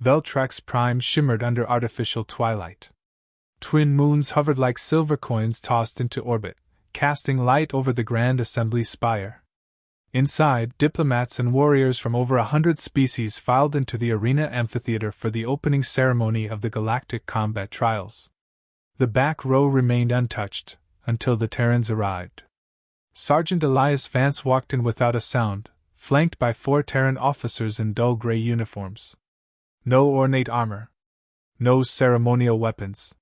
Veltrax Prime shimmered under artificial twilight. Twin moons hovered like silver coins tossed into orbit, casting light over the Grand Assembly spire. Inside, diplomats and warriors from over 100 species filed into the arena amphitheater for the opening ceremony of the Galactic Combat Trials. The back row remained untouched until the Terrans arrived. Sergeant Elias Vance walked in without a sound, flanked by 4 Terran officers in dull gray uniforms. No ornate armor. No ceremonial weapons.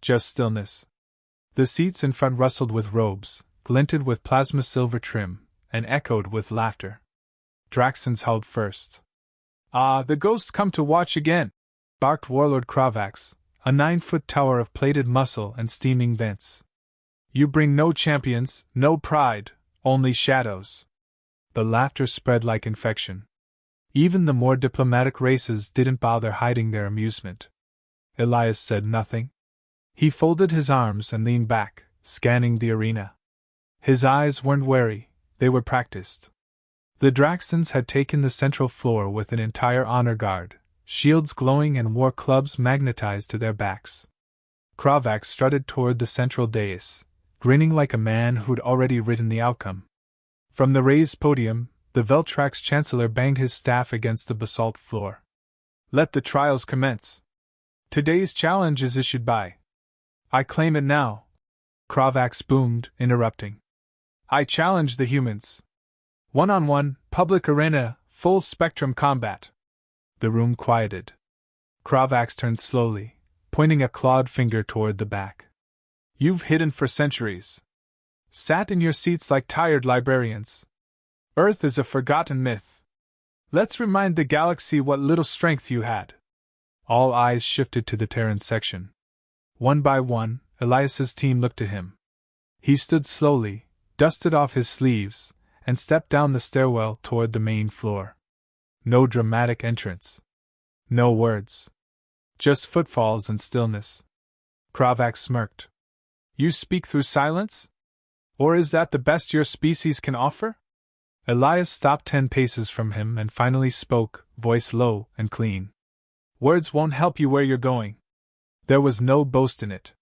Just stillness. The seats in front rustled with robes, glinted with plasma silver trim, and echoed with laughter. Draxons howled first. "Ah, the ghosts come to watch again!" barked Warlord Kravax, a 9-foot tower of plated muscle and steaming vents. "You bring no champions, no pride, only shadows." The laughter spread like infection. Even the more diplomatic races didn't bother hiding their amusement. Elias said nothing. He folded his arms and leaned back, scanning the arena. His eyes weren't wary, they were practiced. The Draxons had taken the central floor with an entire honor guard, shields glowing and war clubs magnetized to their backs. Kravax strutted toward the central dais, grinning like a man who'd already written the outcome. From the raised podium, the Veltrax Chancellor banged his staff against the basalt floor. "Let the trials commence. Today's challenge is issued by—" "I claim it now," Kravax boomed, interrupting. "I challenge the humans. 1-on-1, public arena, full spectrum combat." The room quieted. Kravax turned slowly, pointing a clawed finger toward the back. "You've hidden for centuries. Sat in your seats like tired librarians. Earth is a forgotten myth. Let's remind the galaxy what little strength you had." All eyes shifted to the Terran section. One by one, Elias's team looked at him. He stood slowly, dusted off his sleeves, and stepped down the stairwell toward the main floor. No dramatic entrance. No words. Just footfalls and stillness. Kravax smirked. "You speak through silence? Or is that the best your species can offer?" Elias stopped 10 paces from him and finally spoke, voice low and clean. "Words won't help you where you're going." There was no boast in it.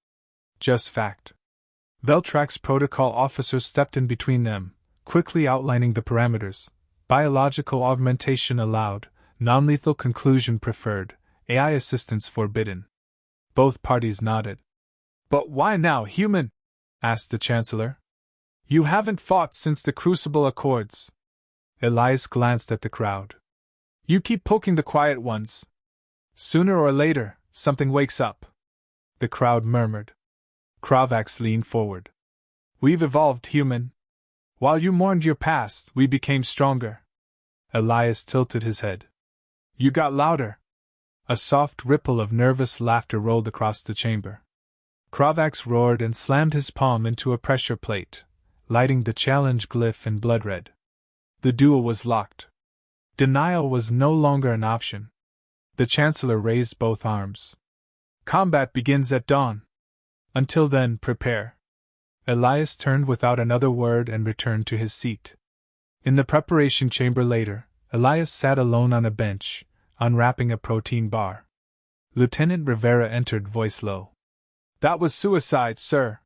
Just fact. Veltrax protocol officers stepped in between them, quickly outlining the parameters. Biological augmentation allowed, non-lethal conclusion preferred, AI assistance forbidden. Both parties nodded. "But why now, human?" asked the Chancellor. "You haven't fought since the Crucible Accords." Elias glanced at the crowd. "You keep poking the quiet ones. Sooner or later, something wakes up." The crowd murmured. Kravax leaned forward. "We've evolved, human. While you mourned your past, we became stronger." Elias tilted his head. "You got louder." A soft ripple of nervous laughter rolled across the chamber. Kravax roared and slammed his palm into a pressure plate, lighting the challenge glyph in blood red. The duel was locked. Denial was no longer an option. The Chancellor raised both arms. "Combat begins at dawn. Until then, prepare." Elias turned without another word and returned to his seat. In the preparation chamber later, Elias sat alone on a bench, unwrapping a protein bar. Lieutenant Rivera entered, voice low. "That was suicide, sir.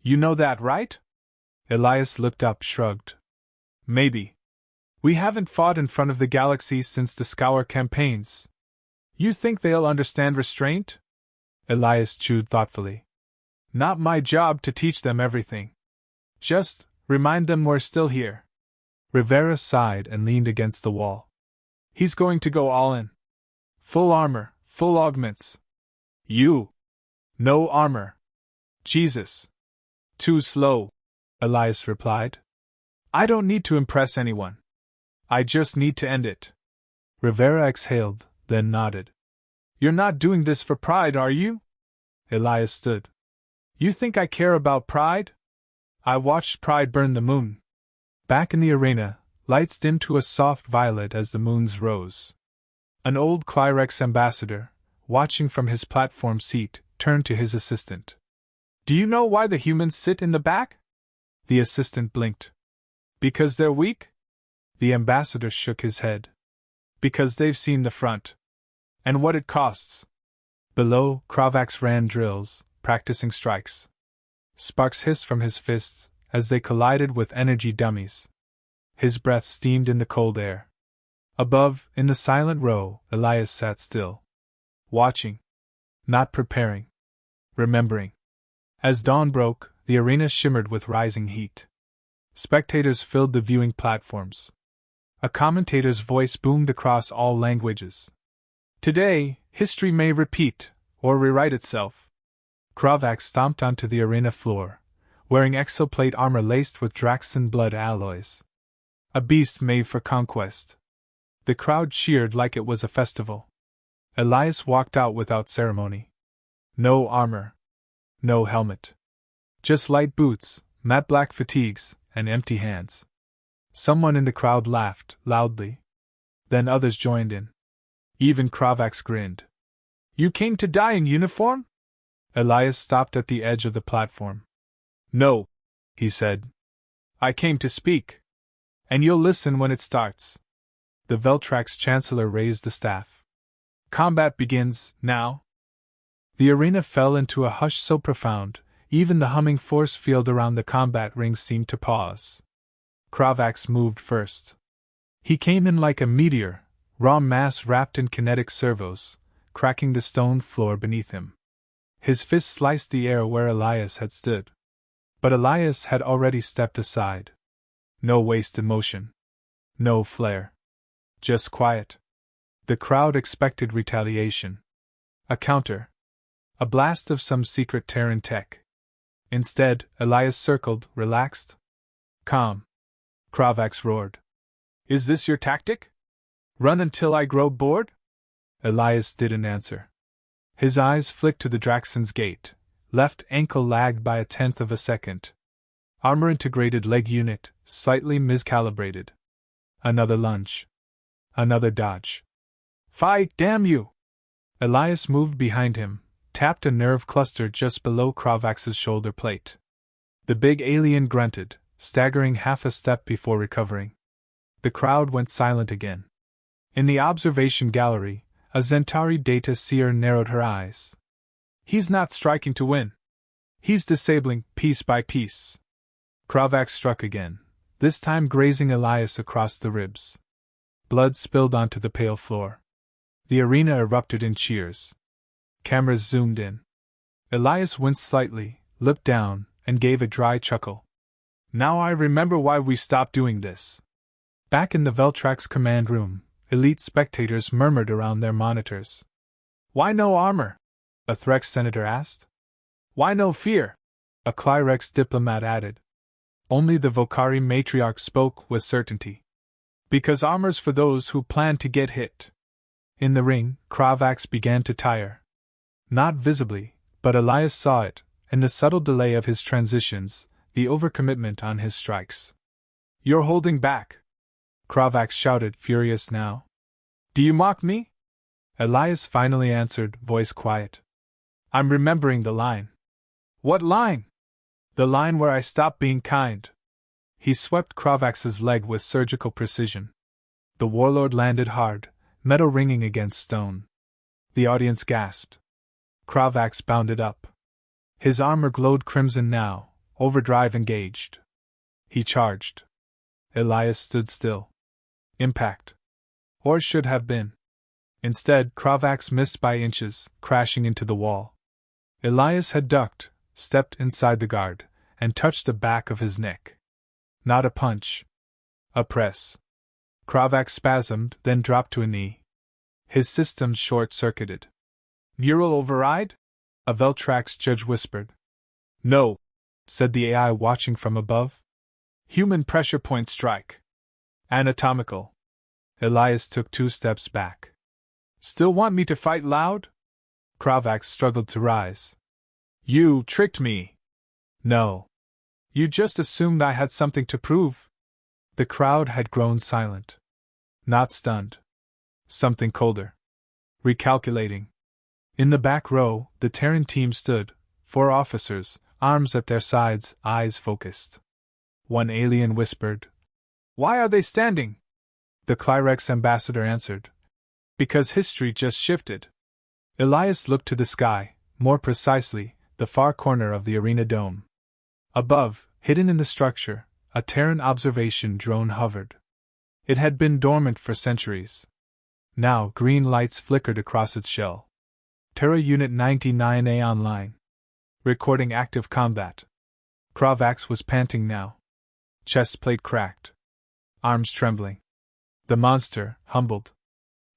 You know that, right?" Elias looked up, shrugged. "Maybe. We haven't fought in front of the galaxy since the Scour campaigns. You think they'll understand restraint?" Elias chewed thoughtfully. "Not my job to teach them everything. Just remind them we're still here." Rivera sighed and leaned against the wall. "He's going to go all in. Full armor, full augments. You? No armor. Jesus. Too slow," Elias replied. "I don't need to impress anyone. I just need to end it." Rivera exhaled, then nodded. "You're not doing this for pride, are you?" Elias stood. "You think I care about pride? I watched pride burn the moon." Back in the arena, lights dimmed to a soft violet as the moons rose. An old Clyrex ambassador, watching from his platform seat, turned to his assistant. "Do you know why the humans sit in the back?" The assistant blinked. "Because they're weak?" The ambassador shook his head. "Because they've seen the front." And what it costs. Below, Kravax ran drills, practicing strikes. Sparks hissed from his fists as they collided with energy dummies. His breath steamed in the cold air. Above, in the silent row, Elias sat still. Watching. Not preparing. Remembering. As dawn broke, the arena shimmered with rising heat. Spectators filled the viewing platforms. A commentator's voice boomed across all languages. Today, history may repeat, or rewrite itself. Kravax stomped onto the arena floor, wearing exoplate armor laced with Draxan blood alloys. A beast made for conquest. The crowd cheered like it was a festival. Elias walked out without ceremony. No armor. No helmet. Just light boots, matte black fatigues, and empty hands. Someone in the crowd laughed, loudly. Then others joined in. Even Kravax grinned. You came to die in uniform? Elias stopped at the edge of the platform. No, he said. I came to speak. And you'll listen when it starts. The Veltrax Chancellor raised the staff. Combat begins, now. The arena fell into a hush so profound, even the humming force field around the combat rings seemed to pause. Kravax moved first. He came in like a meteor, raw mass wrapped in kinetic servos, cracking the stone floor beneath him. His fist sliced the air where Elias had stood. But Elias had already stepped aside. No wasted motion. No flare. Just quiet. The crowd expected retaliation. A counter. A blast of some secret Terran tech. Instead, Elias circled, relaxed. Calm. Kravax roared. Is this your tactic? Run until I grow bored? Elias didn't answer. His eyes flicked to the Draxon's gate. Left ankle lagged by 1/10 of a second. Armor-integrated leg unit, slightly miscalibrated. Another lunge. Another dodge. Fight, damn you! Elias moved behind him, tapped a nerve cluster just below Kravax's shoulder plate. The big alien grunted, staggering half a step before recovering. The crowd went silent again. In the observation gallery, a Zentari data seer narrowed her eyes. He's not striking to win. He's disabling, piece by piece. Kravax struck again, this time grazing Elias across the ribs. Blood spilled onto the pale floor. The arena erupted in cheers. Cameras zoomed in. Elias winced slightly, looked down, and gave a dry chuckle. Now I remember why we stopped doing this. Back in the Veltrax command room, elite spectators murmured around their monitors. Why no armor? A Threx senator asked. Why no fear? A Clyrex diplomat added. Only the Vokari matriarch spoke with certainty. Because armor's for those who plan to get hit. In the ring, Kravax began to tire. Not visibly, but Elias saw it, in the subtle delay of his transitions, the overcommitment on his strikes. You're holding back! Kravax shouted, furious now. Do you mock me? Elias finally answered, voice quiet. I'm remembering the line. What line? The line where I stopped being kind. He swept Kravax's leg with surgical precision. The warlord landed hard, metal ringing against stone. The audience gasped. Kravax bounded up. His armor glowed crimson now, overdrive engaged. He charged. Elias stood still. Impact. Or should have been. Instead, Kravax missed by inches, crashing into the wall. Elias had ducked, stepped inside the guard, and touched the back of his neck. Not a punch. A press. Kravax spasmed, then dropped to a knee. His systems short-circuited. Neural override? A Veltrax judge whispered. No, said the AI watching from above. Human pressure point strike. Anatomical. Elias took 2 steps back. Still want me to fight loud? Kravax struggled to rise. You tricked me. No. You just assumed I had something to prove. The crowd had grown silent. Not stunned. Something colder. Recalculating. In the back row, the Terran team stood, 4 officers, arms at their sides, eyes focused. One alien whispered, Why are they standing? The Clyrex ambassador answered, Because history just shifted. Elias looked to the sky, more precisely, the far corner of the arena dome. Above, hidden in the structure, a Terran observation drone hovered. It had been dormant for centuries. Now green lights flickered across its shell. Terra Unit 99A online. Recording active combat. Kravax was panting now. Chest plate cracked. Arms trembling. The monster, humbled.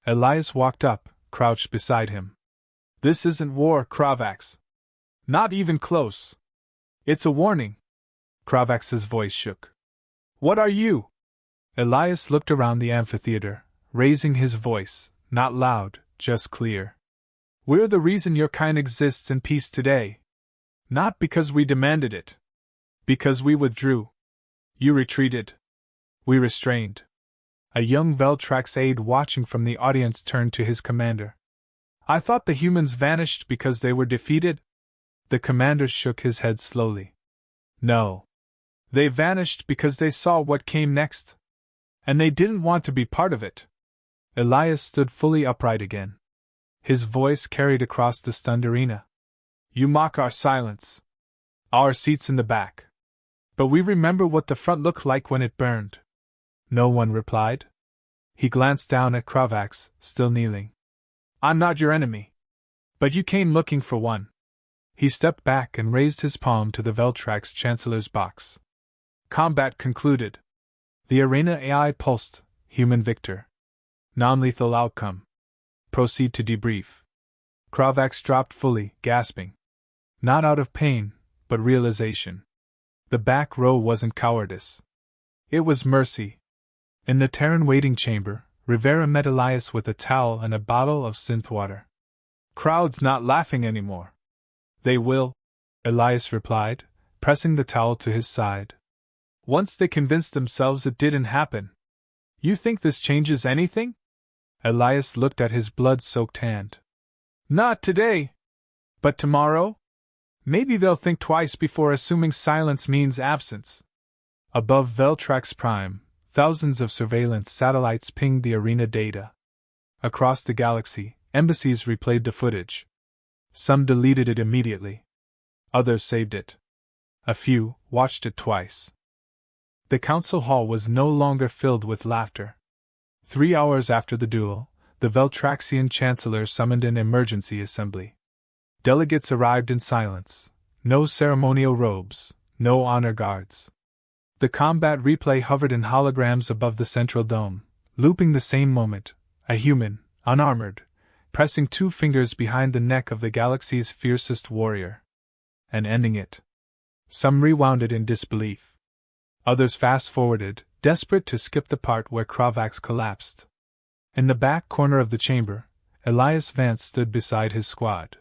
Elias walked up, crouched beside him. This isn't war, Kravax. Not even close. It's a warning. Kravax's voice shook. What are you? Elias looked around the amphitheater, raising his voice, not loud, just clear. We're the reason your kind exists in peace today. Not because we demanded it. Because we withdrew. You retreated. We restrained. A young Veltrax aide watching from the audience turned to his commander. I thought the humans vanished because they were defeated? The commander shook his head slowly. No. They vanished because they saw what came next. And they didn't want to be part of it. Elias stood fully upright again. His voice carried across the stunned arena. You mock our silence. Our seats in the back. But we remember what the front looked like when it burned. No one replied. He glanced down at Kravax, still kneeling. I'm not your enemy. But you came looking for one. He stepped back and raised his palm to the Veltrax Chancellor's box. Combat concluded. The arena AI pulsed, human victor. Non-lethal outcome. Proceed to debrief. Kravax dropped fully, gasping. Not out of pain, but realization. The back row wasn't cowardice. It was mercy. In the Terran waiting chamber, Rivera met Elias with a towel and a bottle of synth water. Crowd's not laughing anymore. They will, Elias replied, pressing the towel to his side. Once they convinced themselves it didn't happen. You think this changes anything? Elias looked at his blood-soaked hand. Not today. But tomorrow? Maybe they'll think twice before assuming silence means absence. Above Veltrax Prime, thousands of surveillance satellites pinged the arena data. Across the galaxy, embassies replayed the footage. Some deleted it immediately. Others saved it. A few watched it twice. The council hall was no longer filled with laughter. 3 hours after the duel, the Veltraxian Chancellor summoned an emergency assembly. Delegates arrived in silence. No ceremonial robes, no honor guards. The combat replay hovered in holograms above the central dome, looping the same moment, a human, unarmored, pressing 2 fingers behind the neck of the galaxy's fiercest warrior. And ending it. Some rewound it in disbelief. Others fast-forwarded, desperate to skip the part where Kravax collapsed. In the back corner of the chamber, Elias Vance stood beside his squad.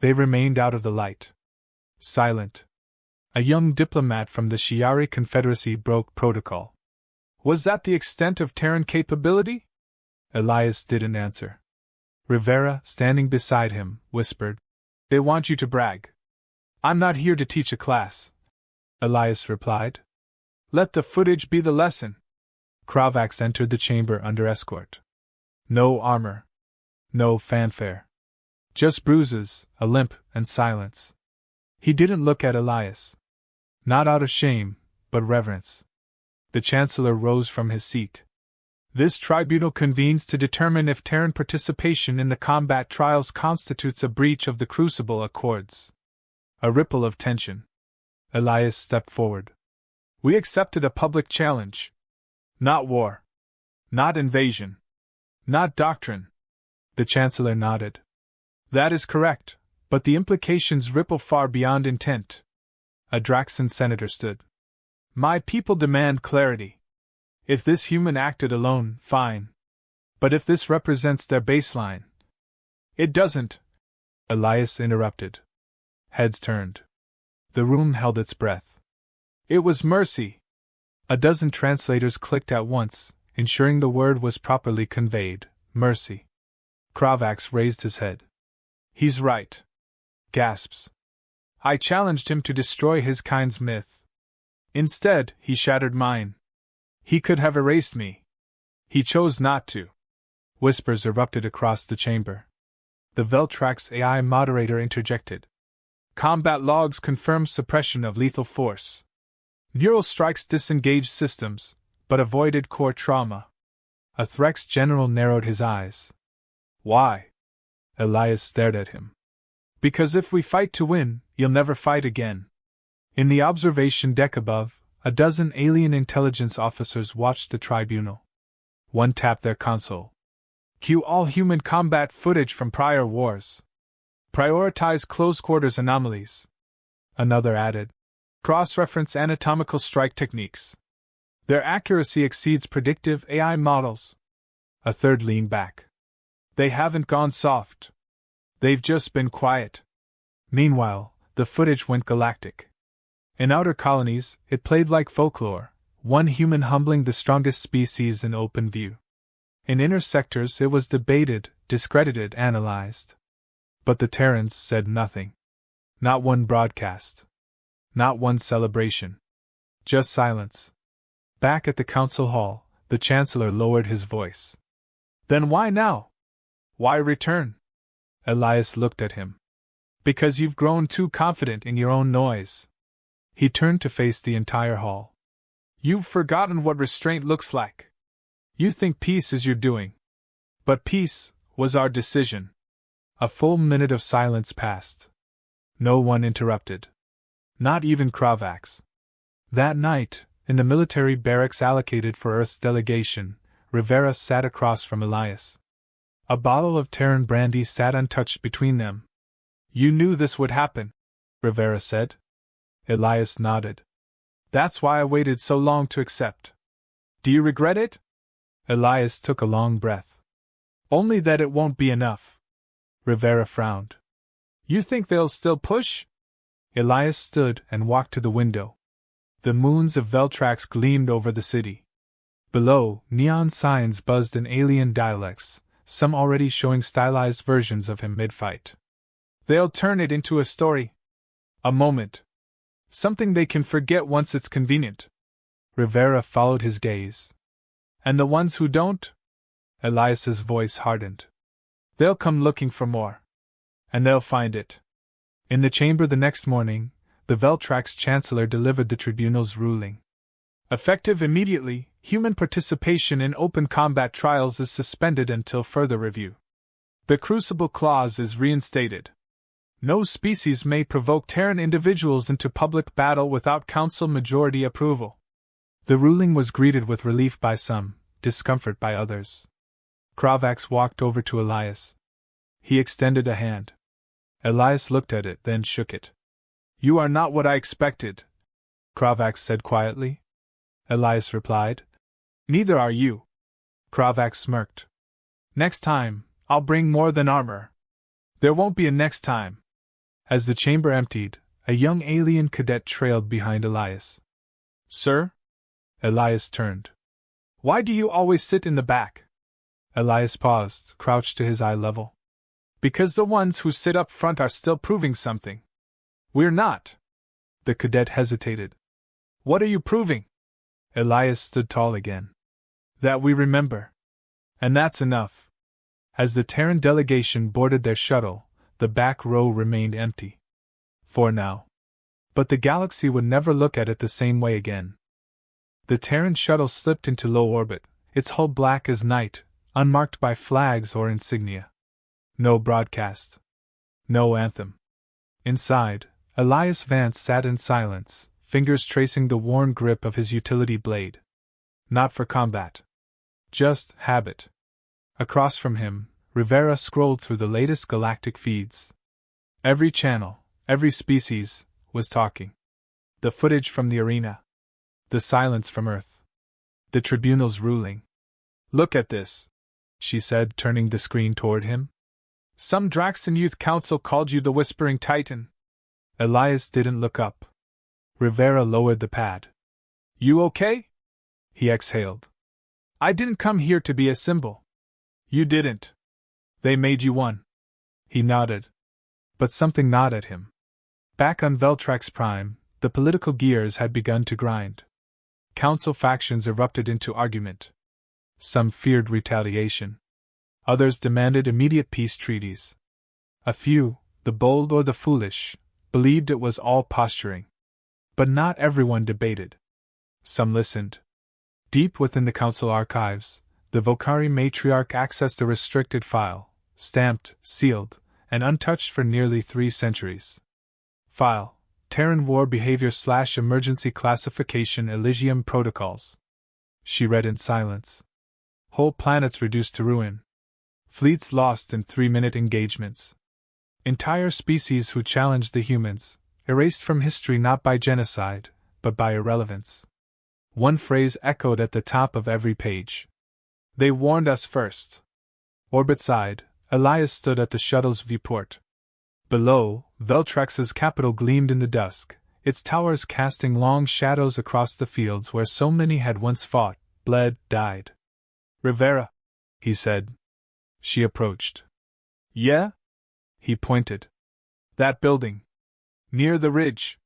They remained out of the light. Silent. A young diplomat from the Shi'ari Confederacy broke protocol. Was that the extent of Terran capability? Elias didn't answer. Rivera, standing beside him, whispered, They want you to brag. I'm not here to teach a class. Elias replied. Let the footage be the lesson. Kravax entered the chamber under escort. No armor. No fanfare. Just bruises, a limp, and silence. He didn't look at Elias. Not out of shame, but reverence. The Chancellor rose from his seat. This tribunal convenes to determine if Terran participation in the combat trials constitutes a breach of the Crucible Accords. A ripple of tension. Elias stepped forward. We accepted a public challenge. Not war. Not invasion. Not doctrine. The Chancellor nodded. That is correct, but the implications ripple far beyond intent. A Draxan senator stood. My people demand clarity. If this human acted alone, fine. But if this represents their baseline... It doesn't. Elias interrupted. Heads turned. The room held its breath. It was mercy. A dozen translators clicked at once, ensuring the word was properly conveyed. Mercy. Kravax raised his head. He's right. Gasps. I challenged him to destroy his kind's myth. Instead, he shattered mine. He could have erased me. He chose not to. Whispers erupted across the chamber. The Veltrax AI moderator interjected. Combat logs confirm suppression of lethal force. Neural strikes disengaged systems, but avoided core trauma. A Threx general narrowed his eyes. Why? Elias stared at him. Because if we fight to win, you'll never fight again. In the observation deck above, a dozen alien intelligence officers watched the tribunal. One tapped their console. Cue all human combat footage from prior wars. Prioritize close-quarters anomalies. Another added. Cross-reference anatomical strike techniques. Their accuracy exceeds predictive AI models. A third leaned back. They haven't gone soft. They've just been quiet. Meanwhile, the footage went galactic. In outer colonies, it played like folklore, one human humbling the strongest species in open view. In inner sectors, it was debated, discredited, analyzed. But the Terrans said nothing. Not one broadcast. Not one celebration. Just silence. Back at the council hall, the Chancellor lowered his voice. Then why now? Why return? Elias looked at him. Because you've grown too confident in your own noise. He turned to face the entire hall. You've forgotten what restraint looks like. You think peace is your doing. But peace was our decision. A full minute of silence passed. No one interrupted. Not even Kravax. That night, in the military barracks allocated for Earth's delegation, Rivera sat across from Elias. A bottle of Terran brandy sat untouched between them. You knew this would happen, Rivera said. Elias nodded. That's why I waited so long to accept. Do you regret it? Elias took a long breath. Only that it won't be enough. Rivera frowned. You think they'll still push? Elias stood and walked to the window. The moons of Veltrax gleamed over the city. Below, neon signs buzzed in alien dialects, some already showing stylized versions of him mid-fight. They'll turn it into a story. A moment. Something they can forget once it's convenient. Rivera followed his gaze. And the ones who don't? Elias's voice hardened. They'll come looking for more. And they'll find it. In the chamber the next morning, the Veltrax Chancellor delivered the tribunal's ruling. Effective immediately, human participation in open combat trials is suspended until further review. The Crucible Clause is reinstated. No species may provoke Terran individuals into public battle without Council majority approval. The ruling was greeted with relief by some, discomfort by others. Kravax walked over to Elias. He extended a hand. Elias looked at it, then shook it. You are not what I expected, Kravax said quietly. Elias replied. Neither are you. Kravax smirked. Next time, I'll bring more than armor. There won't be a next time. As the chamber emptied, a young alien cadet trailed behind Elias. Sir? Elias turned. Why do you always sit in the back? Elias paused, crouched to his eye level. Because the ones who sit up front are still proving something. We're not. The cadet hesitated. What are you proving? Elias stood tall again. That we remember. And that's enough. As the Terran delegation boarded their shuttle, the back row remained empty. For now. But the galaxy would never look at it the same way again. The Terran shuttle slipped into low orbit, its hull black as night, unmarked by flags or insignia. No broadcast. No anthem. Inside, Elias Vance sat in silence, fingers tracing the worn grip of his utility blade. Not for combat. Just habit. Across from him, Rivera scrolled through the latest galactic feeds. Every channel, every species, was talking. The footage from the arena. The silence from Earth. The tribunal's ruling. Look at this, she said, turning the screen toward him. Some Draxan Youth Council called you the Whispering Titan. Elias didn't look up. Rivera lowered the pad. You okay? He exhaled. I didn't come here to be a symbol. You didn't. They made you one. He nodded. But something gnawed at him. Back on Veltrax Prime, the political gears had begun to grind. Council factions erupted into argument. Some feared retaliation. Others demanded immediate peace treaties. A few, the bold or the foolish, believed it was all posturing. But not everyone debated. Some listened. Deep within the council archives, the Vocari matriarch accessed a restricted file, stamped, sealed, and untouched for nearly 3 centuries. File: Terran War Behavior / Emergency Classification Elysium Protocols. She read in silence. Whole planets reduced to ruin. Fleets lost in 3-minute engagements. Entire species who challenged the humans, erased from history not by genocide, but by irrelevance. One phrase echoed at the top of every page. They warned us first. Orbit side, Elias stood at the shuttle's viewport. Below, Veltrax's capital gleamed in the dusk, its towers casting long shadows across the fields where so many had once fought, bled, died. Rivera, he said. She approached. Yeah? He pointed. That building. Near the ridge.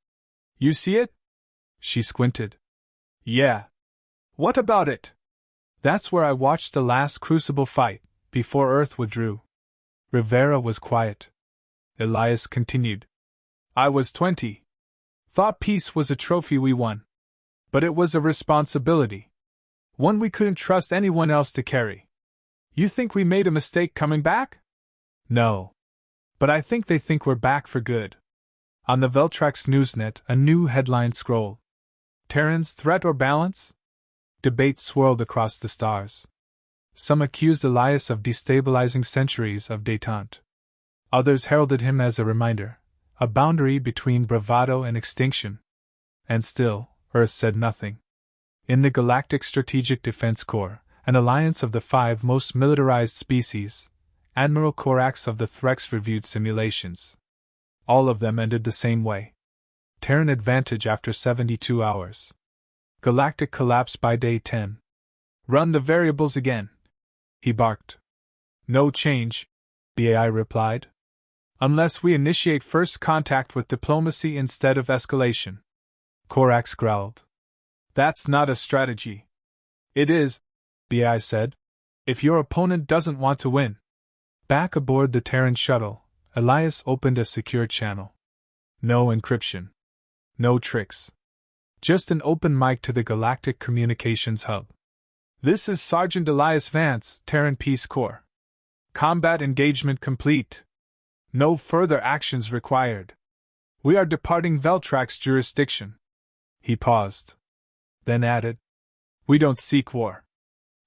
You see it? She squinted. Yeah. What about it? That's where I watched the last Crucible fight, before Earth withdrew. Rivera was quiet. Elias continued. I was 20. Thought peace was a trophy we won. But it was a responsibility. One we couldn't trust anyone else to carry. You think we made a mistake coming back? No. But I think they think we're back for good. On the Veltrax Newsnet, a new headline scrolled. Terrans, threat or balance? Debate swirled across the stars. Some accused Elias of destabilizing centuries of détente. Others heralded him as a reminder, a boundary between bravado and extinction. And still, Earth said nothing. In the Galactic Strategic Defense Corps, an alliance of the 5 most militarized species, Admiral Corax of the Threx reviewed simulations. All of them ended the same way. Terran advantage after 72 hours. Galactic collapse by day 10. Run the variables again, he barked. No change, the AI replied. Unless we initiate first contact with diplomacy instead of escalation. Corax growled. That's not a strategy. It is, the AI said. If your opponent doesn't want to win. Back aboard the Terran shuttle, Elias opened a secure channel. No encryption. No tricks. Just an open mic to the Galactic Communications Hub. This is Sergeant Elias Vance, Terran Peace Corps. Combat engagement complete. No further actions required. We are departing Veltrax jurisdiction. He paused. Then added, we don't seek war.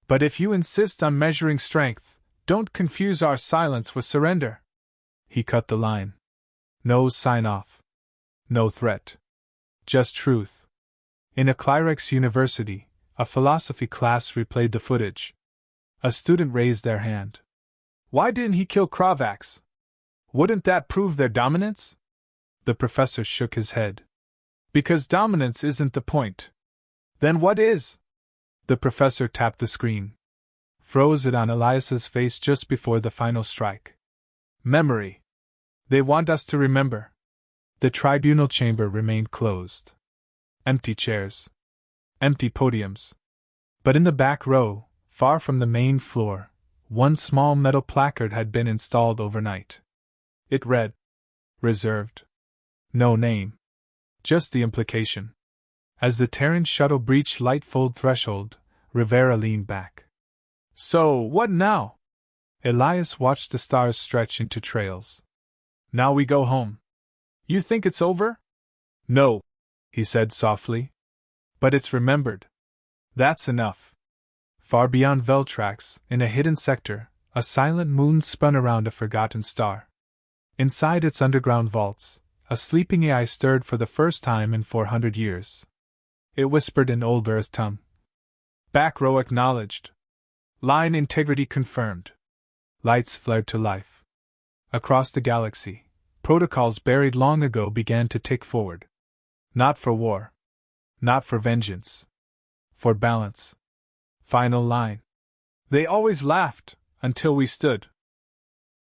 But if you insist on measuring strength, don't confuse our silence with surrender. He cut the line. No sign-off. No threat. Just truth. In a Clyrex university, a philosophy class replayed the footage. A student raised their hand. Why didn't he kill Kravax? Wouldn't that prove their dominance? The professor shook his head. Because dominance isn't the point. Then what is? The professor tapped the screen. Froze it on Elias's face just before the final strike. Memory. They want us to remember. The tribunal chamber remained closed. Empty chairs. Empty podiums. But in the back row, far from the main floor, one small metal placard had been installed overnight. It read, reserved. No name. Just the implication. As the Terran shuttle breached Lightfold threshold, Rivera leaned back. So, what now? Elias watched the stars stretch into trails. Now we go home. You think it's over? No, he said softly. But it's remembered. That's enough. Far beyond Veltrax, in a hidden sector, a silent moon spun around a forgotten star. Inside its underground vaults, a sleeping AI stirred for the first time in 400 years. It whispered in Old Earth tongue. Back row acknowledged. Line integrity confirmed. Lights flared to life. Across the galaxy, protocols buried long ago began to tick forward. Not for war. Not for vengeance. For balance. Final line. They always laughed, until we stood.